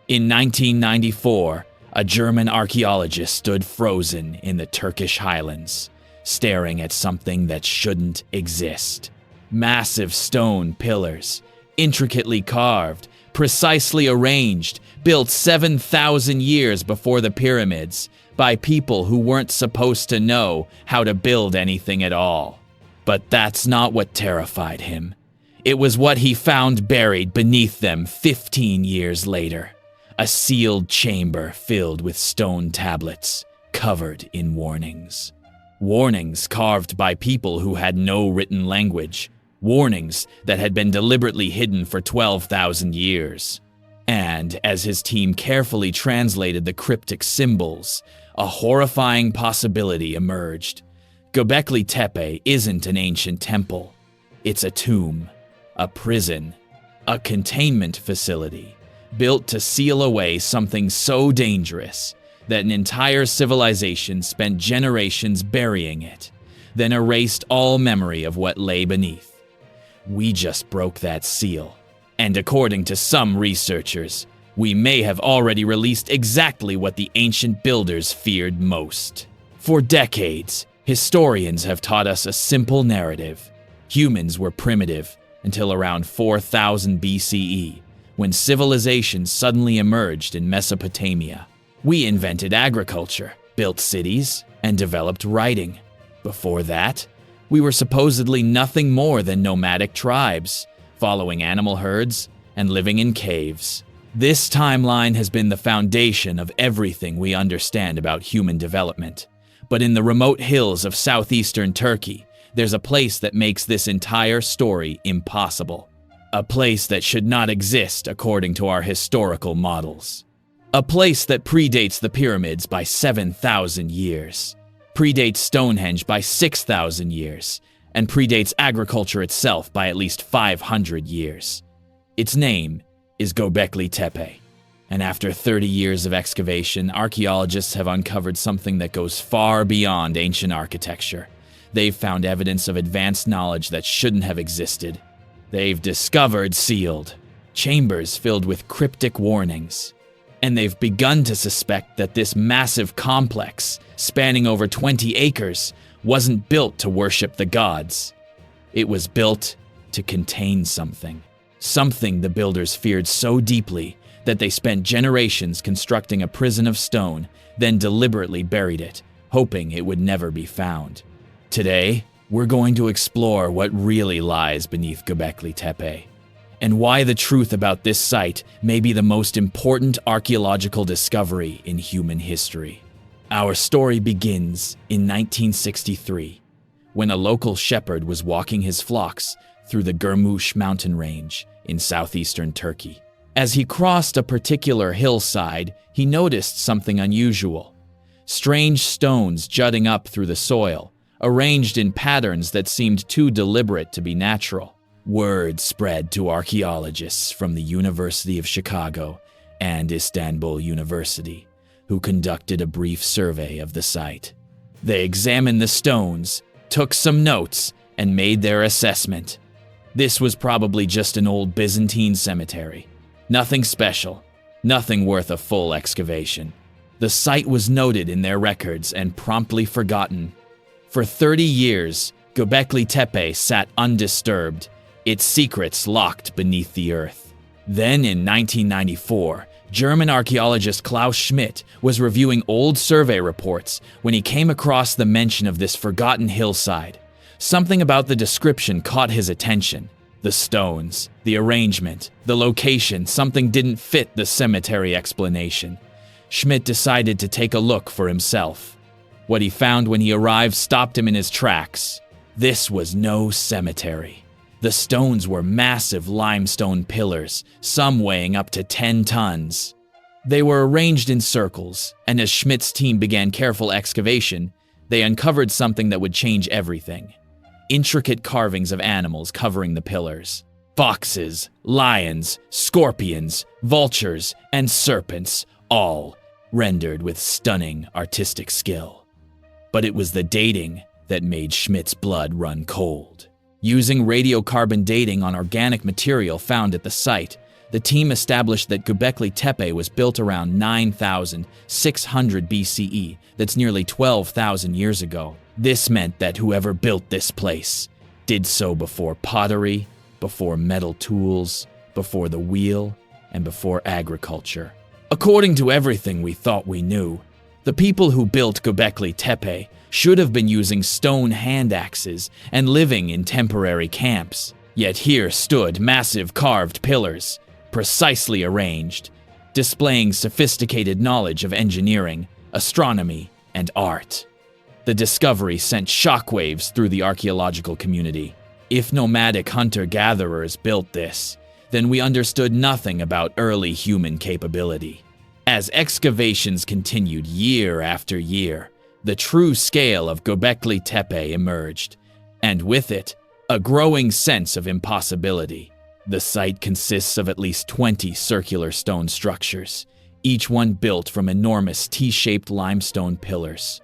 In 1994, a German archaeologist stood frozen in the Turkish highlands, staring at something that shouldn't exist. Massive stone pillars, intricately carved, precisely arranged, built 7,000 years before the pyramids by people who weren't supposed to know how to build anything at all. But that's not what terrified him. It was what he found buried beneath them 15 years later. A sealed chamber filled with stone tablets, covered in warnings. Warnings carved by people who had no written language. Warnings that had been deliberately hidden for 12,000 years. And as his team carefully translated the cryptic symbols, a horrifying possibility emerged. Göbekli Tepe isn't an ancient temple. It's a tomb, a prison, a containment facility, built to seal away something so dangerous that an entire civilization spent generations burying it, then erased all memory of what lay beneath. We just broke that seal, and according to some researchers, we may have already released exactly what the ancient builders feared most. For decades, historians have taught us a simple narrative. Humans were primitive until around 4000 BCE, when civilization suddenly emerged in Mesopotamia. We invented agriculture, built cities, and developed writing. Before that, we were supposedly nothing more than nomadic tribes, following animal herds and living in caves. This timeline has been the foundation of everything we understand about human development. But in the remote hills of southeastern Turkey, there's a place that makes this entire story impossible. A place that should not exist according to our historical models. A place that predates the pyramids by 7,000 years, predates Stonehenge by 6,000 years, and predates agriculture itself by at least 500 years. Its name is Göbekli Tepe. And after 30 years of excavation, archaeologists have uncovered something that goes far beyond ancient architecture. They've found evidence of advanced knowledge that shouldn't have existed. They've discovered sealed chambers filled with cryptic warnings. And they've begun to suspect that this massive complex, spanning over 20 acres, wasn't built to worship the gods. It was built to contain something. Something the builders feared so deeply that they spent generations constructing a prison of stone, then deliberately buried it, hoping it would never be found. Today, we're going to explore what really lies beneath Göbekli Tepe, and why the truth about this site may be the most important archaeological discovery in human history. Our story begins in 1963, when a local shepherd was walking his flocks through the Gurmush mountain range in southeastern Turkey. As he crossed a particular hillside, he noticed something unusual. Strange stones jutting up through the soil, arranged in patterns that seemed too deliberate to be natural. Word spread to archaeologists from the University of Chicago and Istanbul University, who conducted a brief survey of the site. They examined the stones, took some notes, and made their assessment. This was probably just an old Byzantine cemetery. Nothing special, nothing worth a full excavation. The site was noted in their records and promptly forgotten. For 30 years, Göbekli Tepe sat undisturbed, its secrets locked beneath the earth. Then in 1994, German archaeologist Klaus Schmidt was reviewing old survey reports when he came across the mention of this forgotten hillside. Something about the description caught his attention. The stones, the arrangement, the location, something didn't fit the cemetery explanation. Schmidt decided to take a look for himself. What he found when he arrived stopped him in his tracks. This was no cemetery. The stones were massive limestone pillars, some weighing up to 10 tons. They were arranged in circles, and as Schmidt's team began careful excavation, they uncovered something that would change everything. Intricate carvings of animals covering the pillars. Foxes, lions, scorpions, vultures, and serpents, all rendered with stunning artistic skill. But it was the dating that made Schmidt's blood run cold. Using radiocarbon dating on organic material found at the site, The team established that Göbekli Tepe was built around 9,600 BCE, that's nearly 12,000 years ago. This meant that whoever built this place did so before pottery, before metal tools, before the wheel, and before agriculture. According to everything we thought we knew, the people who built Göbekli Tepe should have been using stone hand axes and living in temporary camps. Yet here stood massive carved pillars, precisely arranged, displaying sophisticated knowledge of engineering, astronomy, and art. The discovery sent shockwaves through the archaeological community. If nomadic hunter-gatherers built this, then we understood nothing about early human capability. As excavations continued year after year, the true scale of Göbekli Tepe emerged, and with it, a growing sense of impossibility. The site consists of at least 20 circular stone structures, each one built from enormous T-shaped limestone pillars.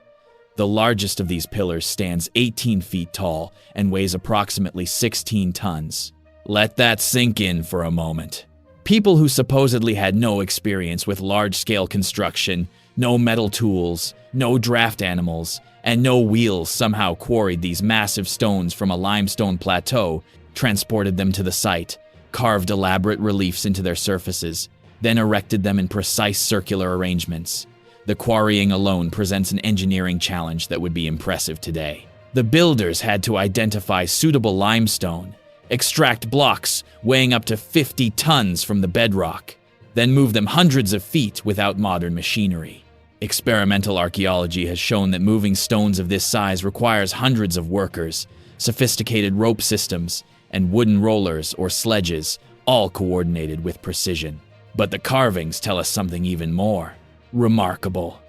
The largest of these pillars stands 18 feet tall and weighs approximately 16 tons. Let that sink in for a moment. People who supposedly had no experience with large-scale construction, no metal tools, no draft animals, and no wheels somehow quarried these massive stones from a limestone plateau, transported them to the site, carved elaborate reliefs into their surfaces, then erected them in precise circular arrangements. The quarrying alone presents an engineering challenge that would be impressive today. The builders had to identify suitable limestone, extract blocks weighing up to 50 tons from the bedrock, then move them hundreds of feet without modern machinery. Experimental archaeology has shown that moving stones of this size requires hundreds of workers, sophisticated rope systems, and wooden rollers or sledges, all coordinated with precision. But the carvings tell us something even more remarkable.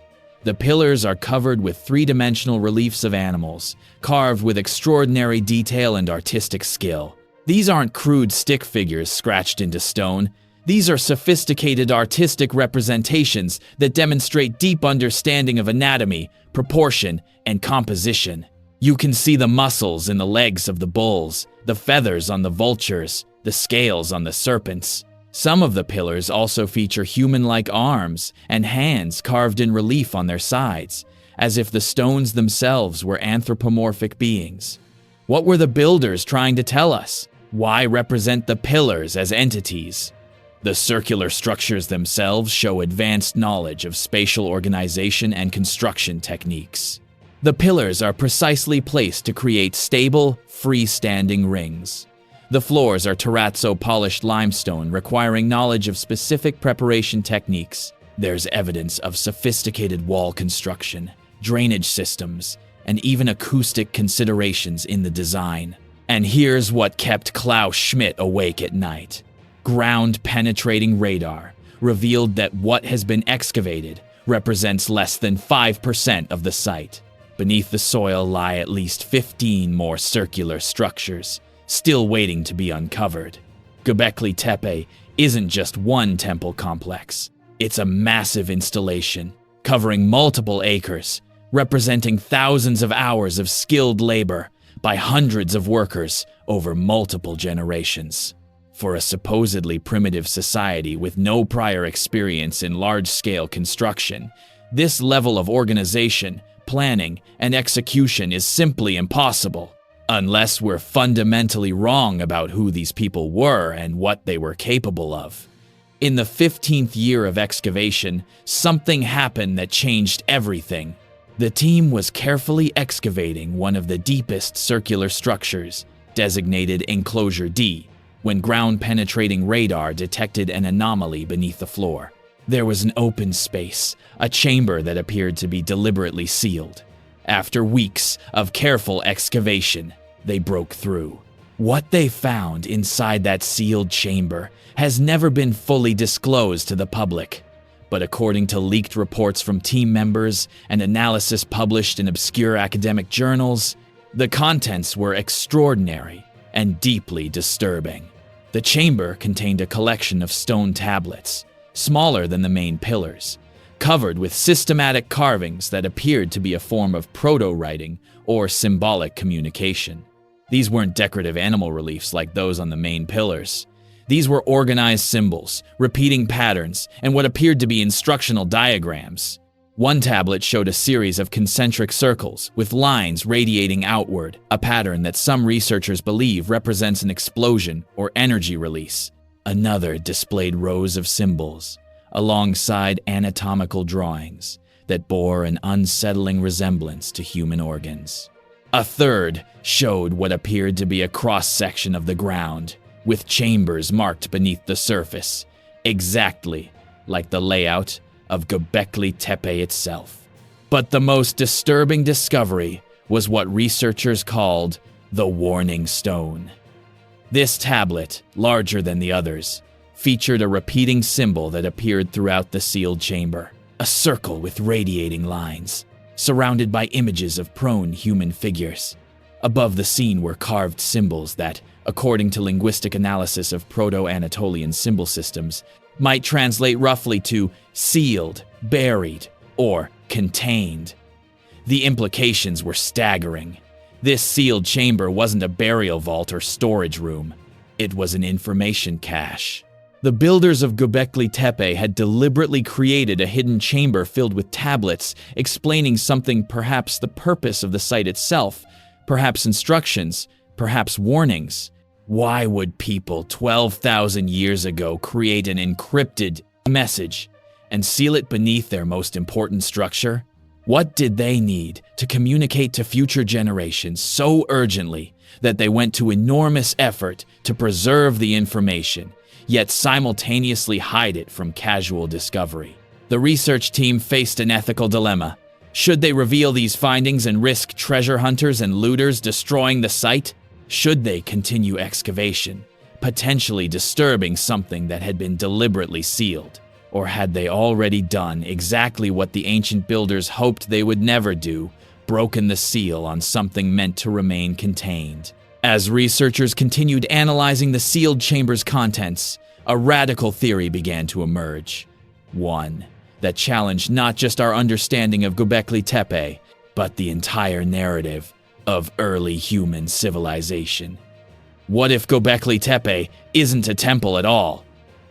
The pillars are covered with three-dimensional reliefs of animals, carved with extraordinary detail and artistic skill. These aren't crude stick figures scratched into stone. These are sophisticated artistic representations that demonstrate deep understanding of anatomy, proportion, and composition. You can see the muscles in the legs of the bulls, the feathers on the vultures, the scales on the serpents. Some of the pillars also feature human-like arms and hands carved in relief on their sides, as if the stones themselves were anthropomorphic beings. What were the builders trying to tell us? Why represent the pillars as entities? The circular structures themselves show advanced knowledge of spatial organization and construction techniques. The pillars are precisely placed to create stable, freestanding rings. The floors are terrazzo-polished limestone, requiring knowledge of specific preparation techniques. There's evidence of sophisticated wall construction, drainage systems, and even acoustic considerations in the design. And here's what kept Klaus Schmidt awake at night. Ground-penetrating radar revealed that what has been excavated represents less than 5% of the site. Beneath the soil lie at least 15 more circular structures, still waiting to be uncovered. Göbekli Tepe isn't just one temple complex. It's a massive installation, covering multiple acres, representing thousands of hours of skilled labor by hundreds of workers over multiple generations. For a supposedly primitive society with no prior experience in large-scale construction, this level of organization, planning, and execution is simply impossible, unless we're fundamentally wrong about who these people were and what they were capable of. In the 15th year of excavation, something happened that changed everything. The team was carefully excavating one of the deepest circular structures, designated Enclosure D, when ground-penetrating radar detected an anomaly beneath the floor. There was an open space, a chamber that appeared to be deliberately sealed. After weeks of careful excavation, they broke through. What they found inside that sealed chamber has never been fully disclosed to the public. But according to leaked reports from team members and analysis published in obscure academic journals, the contents were extraordinary and deeply disturbing. The chamber contained a collection of stone tablets, smaller than the main pillars, covered with systematic carvings that appeared to be a form of proto-writing or symbolic communication. These weren't decorative animal reliefs like those on the main pillars. These were organized symbols, repeating patterns, and what appeared to be instructional diagrams. One tablet showed a series of concentric circles with lines radiating outward, a pattern that some researchers believe represents an explosion or energy release. Another displayed rows of symbols, alongside anatomical drawings that bore an unsettling resemblance to human organs. A third showed what appeared to be a cross-section of the ground, with chambers marked beneath the surface, exactly like the layout of Göbekli Tepe itself. But the most disturbing discovery was what researchers called the Warning Stone. This tablet, larger than the others, featured a repeating symbol that appeared throughout the sealed chamber, a circle with radiating lines, surrounded by images of prone human figures. Above the scene were carved symbols that, according to linguistic analysis of Proto-Anatolian symbol systems, might translate roughly to sealed, buried, or contained. The implications were staggering. This sealed chamber wasn't a burial vault or storage room. It was an information cache. The builders of Göbekli Tepe had deliberately created a hidden chamber filled with tablets explaining something, perhaps the purpose of the site itself, perhaps instructions, perhaps warnings. Why would people 12,000 years ago create an encrypted message and seal it beneath their most important structure? What did they need to communicate to future generations so urgently that they went to enormous effort to preserve the information, yet simultaneously hide it from casual discovery? The research team faced an ethical dilemma. Should they reveal these findings and risk treasure hunters and looters destroying the site? Should they continue excavation, potentially disturbing something that had been deliberately sealed? Or had they already done exactly what the ancient builders hoped they would never do, broken the seal on something meant to remain contained? As researchers continued analyzing the sealed chamber's contents, a radical theory began to emerge. One that challenged not just our understanding of Göbekli Tepe, but the entire narrative of early human civilization. What if Göbekli Tepe isn't a temple at all?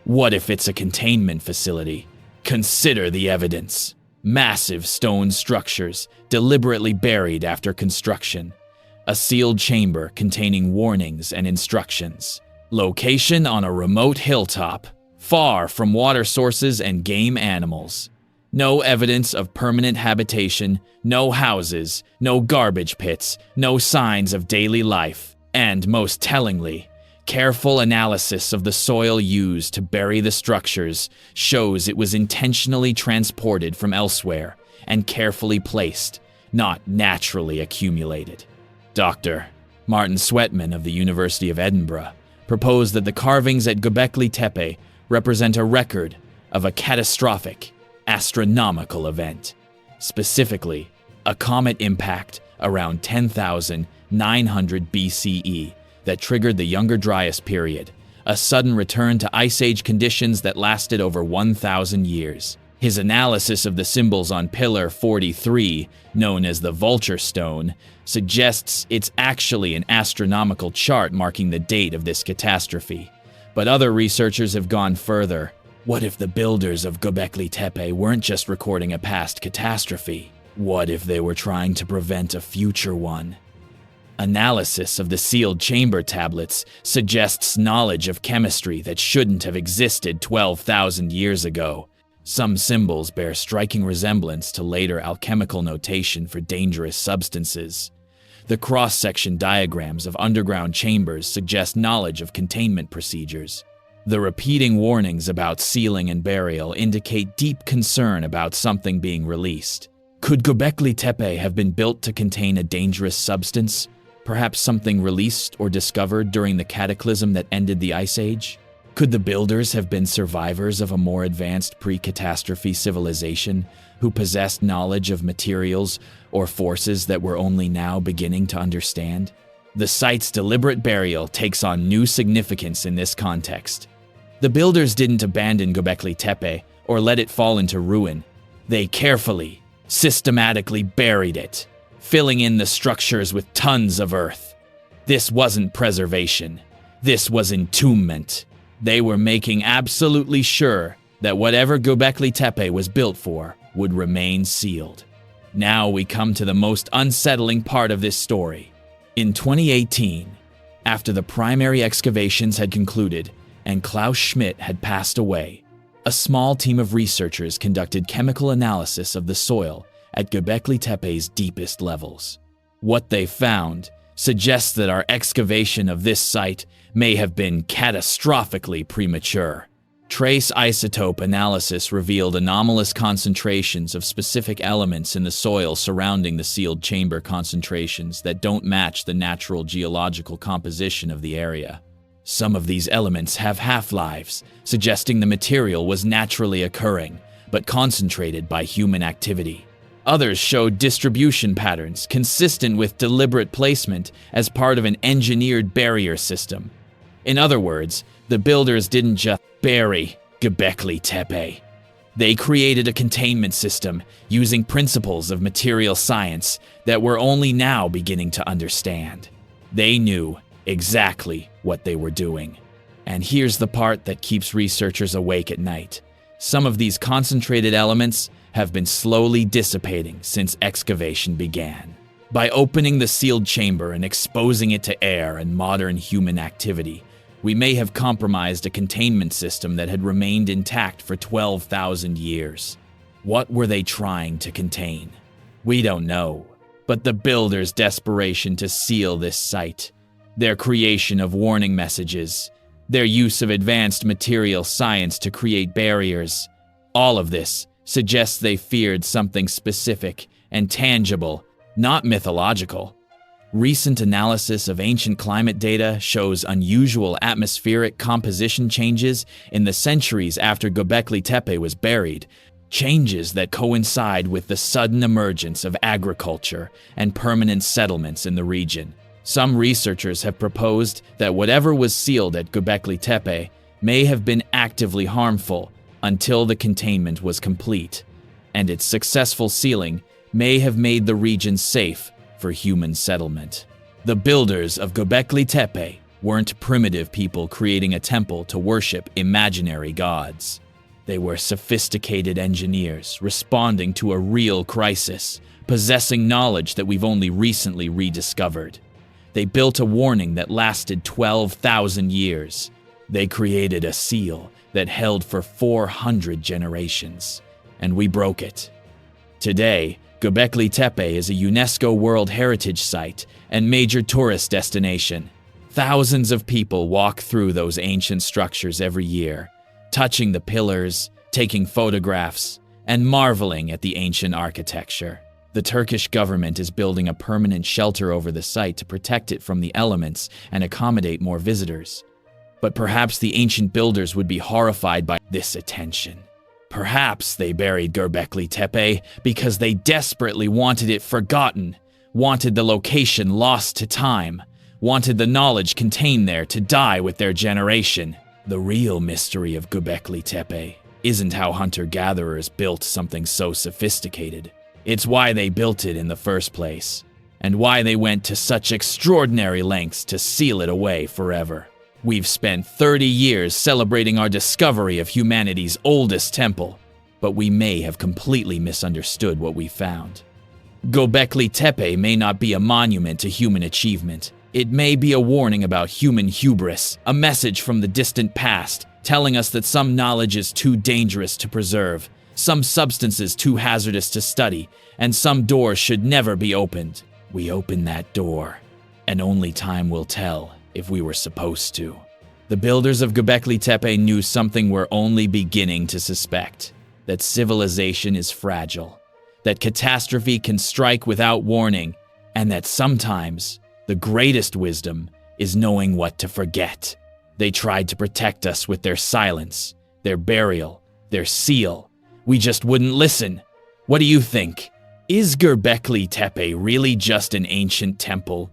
What if it's a containment facility? Consider the evidence. Massive stone structures deliberately buried after construction. A sealed chamber containing warnings and instructions. Location on a remote hilltop, far from water sources and game animals. No evidence of permanent habitation, no houses, no garbage pits, no signs of daily life, and most tellingly, careful analysis of the soil used to bury the structures shows it was intentionally transported from elsewhere and carefully placed, not naturally accumulated. Dr. Martin Sweatman of the University of Edinburgh proposed that the carvings at Göbekli Tepe represent a record of a catastrophic, astronomical event, specifically a comet impact around 10,900 BCE that triggered the Younger Dryas period, a sudden return to Ice Age conditions that lasted over 1,000 years. His analysis of the symbols on Pillar 43, known as the Vulture Stone, suggests it's actually an astronomical chart marking the date of this catastrophe. But other researchers have gone further. What if the builders of Göbekli Tepe weren't just recording a past catastrophe? What if they were trying to prevent a future one? Analysis of the sealed chamber tablets suggests knowledge of chemistry that shouldn't have existed 12,000 years ago. Some symbols bear striking resemblance to later alchemical notation for dangerous substances. The cross-section diagrams of underground chambers suggest knowledge of containment procedures. The repeating warnings about sealing and burial indicate deep concern about something being released. Could Göbekli Tepe have been built to contain a dangerous substance? Perhaps something released or discovered during the cataclysm that ended the Ice Age? Could the builders have been survivors of a more advanced pre-catastrophe civilization who possessed knowledge of materials or forces that we're only now beginning to understand? The site's deliberate burial takes on new significance in this context. The builders didn't abandon Göbekli Tepe or let it fall into ruin. They carefully, systematically buried it, filling in the structures with tons of earth. This wasn't preservation. This was entombment. They were making absolutely sure that whatever Göbekli Tepe was built for would remain sealed. Now we come to the most unsettling part of this story. In 2018, after the primary excavations had concluded and Klaus Schmidt had passed away, a small team of researchers conducted chemical analysis of the soil at Göbekli Tepe's deepest levels. What they found suggests that our excavation of this site may have been catastrophically premature. Trace isotope analysis revealed anomalous concentrations of specific elements in the soil surrounding the sealed chamber concentrations that don't match the natural geological composition of the area. Some of these elements have half-lives, suggesting the material was naturally occurring, but concentrated by human activity. Others showed distribution patterns consistent with deliberate placement as part of an engineered barrier system. In other words, the builders didn't just bury Göbekli Tepe. They created a containment system using principles of material science that we're only now beginning to understand. They knew exactly what they were doing. And here's the part that keeps researchers awake at night. Some of these concentrated elements have been slowly dissipating since excavation began. By opening the sealed chamber and exposing it to air and modern human activity, we may have compromised a containment system that had remained intact for 12,000 years. What were they trying to contain? We don't know, but the builders' desperation to seal this site, their creation of warning messages, their use of advanced material science to create barriers, all of this suggests they feared something specific and tangible, not mythological. Recent analysis of ancient climate data shows unusual atmospheric composition changes in the centuries after Göbekli Tepe was buried, changes that coincide with the sudden emergence of agriculture and permanent settlements in the region. Some researchers have proposed that whatever was sealed at Göbekli Tepe may have been actively harmful until the containment was complete, and its successful sealing may have made the region safe for human settlement. The builders of Göbekli Tepe weren't primitive people creating a temple to worship imaginary gods. They were sophisticated engineers responding to a real crisis, possessing knowledge that we've only recently rediscovered. They built a warning that lasted 12,000 years. They created a seal that held for 400 generations, and we broke it. Today, Göbekli Tepe is a UNESCO World Heritage Site and major tourist destination. Thousands of people walk through those ancient structures every year, touching the pillars, taking photographs, and marveling at the ancient architecture. The Turkish government is building a permanent shelter over the site to protect it from the elements and accommodate more visitors. But perhaps the ancient builders would be horrified by this attention. Perhaps they buried Göbekli Tepe because they desperately wanted it forgotten, wanted the location lost to time, wanted the knowledge contained there to die with their generation. The real mystery of Göbekli Tepe isn't how hunter-gatherers built something so sophisticated. It's why they built it in the first place, and why they went to such extraordinary lengths to seal it away forever. We've spent 30 years celebrating our discovery of humanity's oldest temple, but we may have completely misunderstood what we found. Göbekli Tepe may not be a monument to human achievement. It may be a warning about human hubris, a message from the distant past telling us that some knowledge is too dangerous to preserve, some substances too hazardous to study, and some doors should never be opened. We opened that door, and only time will tell if we were supposed to. The builders of Göbekli Tepe knew something we're only beginning to suspect, that civilization is fragile, that catastrophe can strike without warning, and that sometimes the greatest wisdom is knowing what to forget. They tried to protect us with their silence, their burial, their seal. We just wouldn't listen. What do you think? Is Göbekli Tepe really just an ancient temple?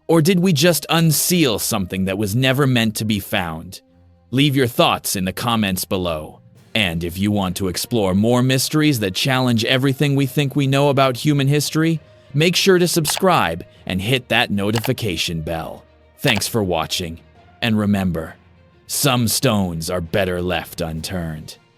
Or did we just unseal something that was never meant to be found? Leave your thoughts in the comments below. And if you want to explore more mysteries that challenge everything we think we know about human history, make sure to subscribe and hit that notification bell. Thanks for watching. And remember, Some stones are better left unturned.